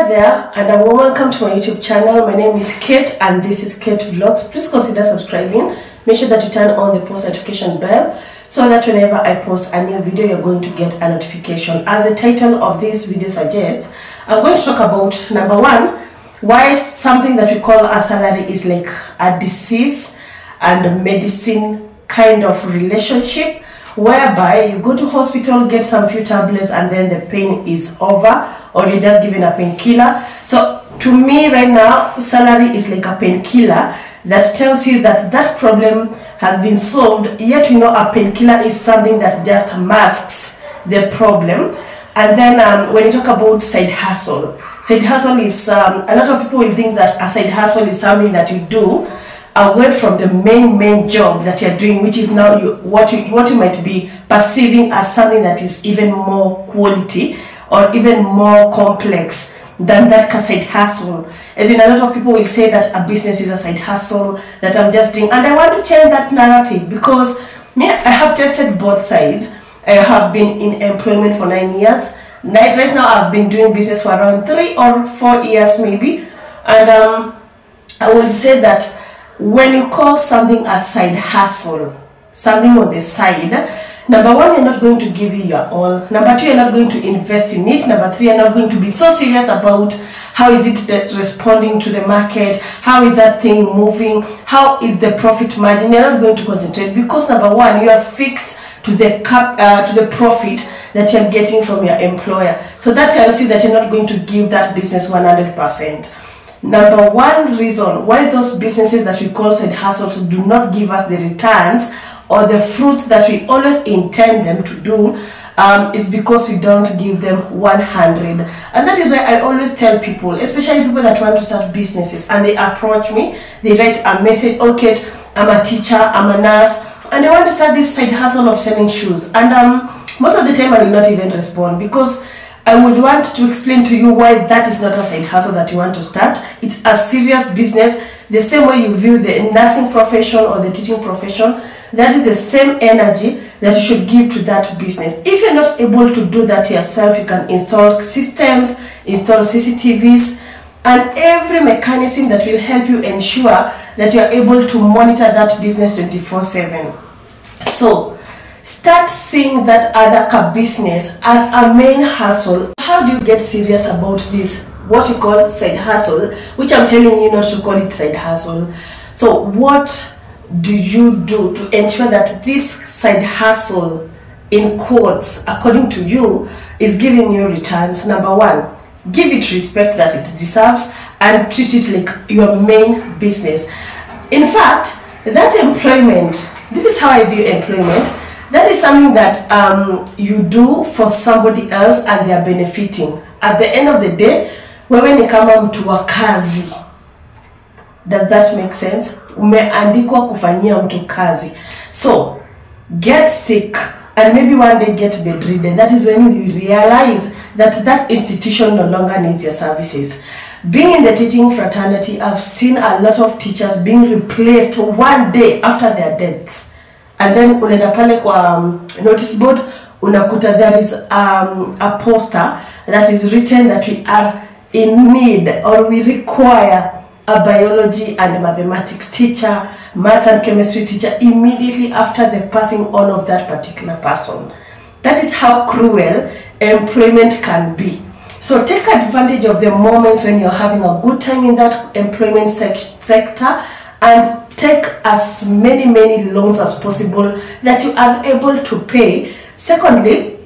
Hi there, and a warm welcome to my YouTube channel. My name is Kate and this is Kate Vlogs. Please consider subscribing. Make sure that you turn on the post notification bell so that whenever I post a new video, you're going to get a notification. As the title of this video suggests, I'm going to talk about number one, why something that we call a salary is like a disease and medicine kind of relationship, whereby you go to hospital, get some few tablets, and then the pain is over, or you're just given a painkiller. So to me right now, salary is like a painkiller that tells you that that problem has been solved, yet you know a painkiller is something that just masks the problem. And then when you talk about side hustle is a lot of people will think that a side hustle is something that you do away from the main job that you're doing, which is now what you might be perceiving as something that is even more quality or even more complex than that side hustle. As in, a lot of people will say that a business is a side hustle that I'm just doing, and I want to change that narrative because me, I have tested both sides. I have been in employment for 9 years. Right now I've been doing business for around 3 or 4 years maybe, and I would say that when you call something a side hustle, something on the side, number one, you're not going to give you your all. Number two, you're not going to invest in it. Number three, you're not going to be so serious about how is it responding to the market, how is that thing moving, how is the profit margin. You're not going to concentrate because number one, you are fixed to the profit that you're getting from your employer. So that tells you that you're not going to give that business 100%. Number one reason why those businesses that we call side hustles do not give us the returns or the fruits that we always intend them to do is because we don't give them 100. And that is why I always tell people, especially people that want to start businesses, and they approach me, they write a message, okay, I'm a teacher, I'm a nurse, and they want to start this side hustle of selling shoes. And most of the time I will not even respond because I would want to explain to you why that is not a side hustle that you want to start. It's a serious business. The same way you view the nursing profession or the teaching profession, that is the same energy that you should give to that business. If you're not able to do that yourself, you can install systems, install CCTVs, and every mechanism that will help you ensure that you're able to monitor that business 24/7. So start seeing that other business as a main hustle. How do you get serious about this, what you call side hustle, which I'm telling you not to call it side hustle? So what do you do to ensure that this side hustle, in quotes, according to you, is giving you returns? Number one, give it respect that it deserves and treat it like your main business. In fact, that employment, this is how I view employment. That is something that you do for somebody else and they are benefiting. At the end of the day, wewe ni kama mtu wa kazi. Does that make sense? Umeandikwa kufanyia mtu kazi. So, get sick and maybe one day get bedridden. That is when you realize that that institution no longer needs your services. Being in the teaching fraternity, I've seen a lot of teachers being replaced one day after their deaths. And then unaenda pale kwa notice board, unakuta there is a poster that is written that we are in need or we require a biology and mathematics teacher, maths and chemistry teacher immediately after the passing on of that particular person. That is how cruel employment can be. So take advantage of the moments when you're having a good time in that employment sector and take as many loans as possible that you are able to pay. Secondly,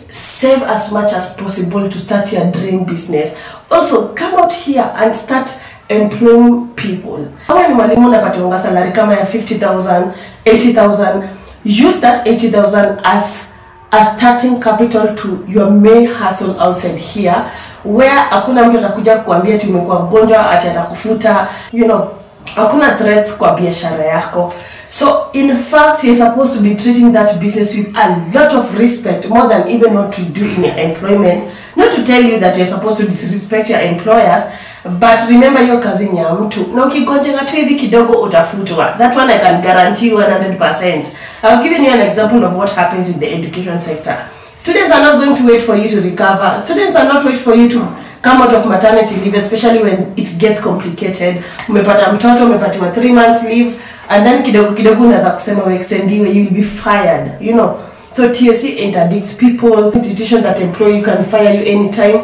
save as much as possible to start your dream business. Also, come out here and start employing people. Kama ni mwalimu unapatiwa salary kama ya 50,000, 80,000, use that 80,000 as a starting capital to your main hustle outside here, where hakuna mtu atakuja kukuambia ati umekuwa mgonjwa ati atakufuta, you know, hakuna threats kwa biashara yako. So in fact, you're supposed to be treating that business with a lot of respect, more than even what you do in your employment. Not to tell you that you're supposed to disrespect your employers, but remember your kazi ni ya mtu. Na ukigonjeka tu hivi kidogo utafutwa. That one I can guarantee you 100%. I've given you an example of what happens in the education sector. Students are not going to wait for you to recover. Students are not waiting for you to come out of maternity leave, especially when it gets complicated. Umepata mtoto, umepatiwa 3 months leave, and then kidogo kidogo unaanza kusema we extendiwe, you will be fired, you know. So TSC interdicts people, institution that employ you can fire you anytime.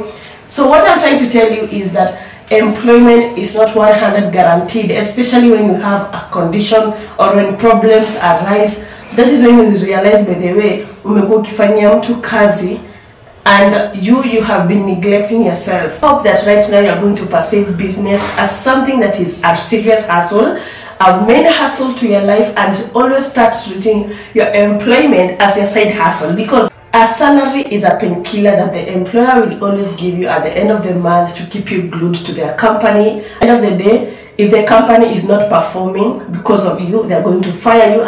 So what I'm trying to tell you is that employment is not 100% guaranteed, especially when you have a condition or when problems arise. That is when you realize, by the way, umekuwa ukifanyia mtu kazi and you have been neglecting yourself. Hope that right now you are going to perceive business as something that is a serious hustle, a main hustle to your life, and always start treating your employment as your side hustle, because a salary is a painkiller that the employer will always give you at the end of the month to keep you glued to their company. At the end of the day, if the company is not performing because of you, they're going to fire you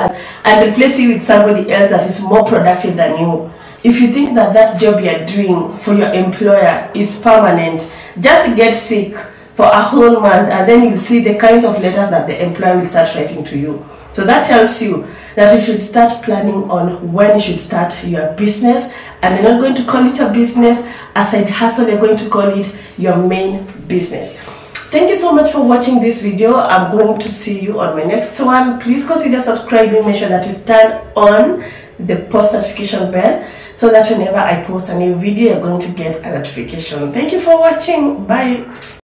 and replace you with somebody else that is more productive than you. If you think that that job you're doing for your employer is permanent, just get sick for a whole month and then you see the kinds of letters that the employer will start writing to you. So that tells you that you should start planning on when you should start your business, and you're not going to call it a business, a side hustle, you're going to call it your main business. Thank you so much for watching this video. I'm going to see you on my next one. Please consider subscribing. Make sure that you turn on the post notification bell so that whenever I post a new video, you're going to get a notification. Thank you for watching. Bye.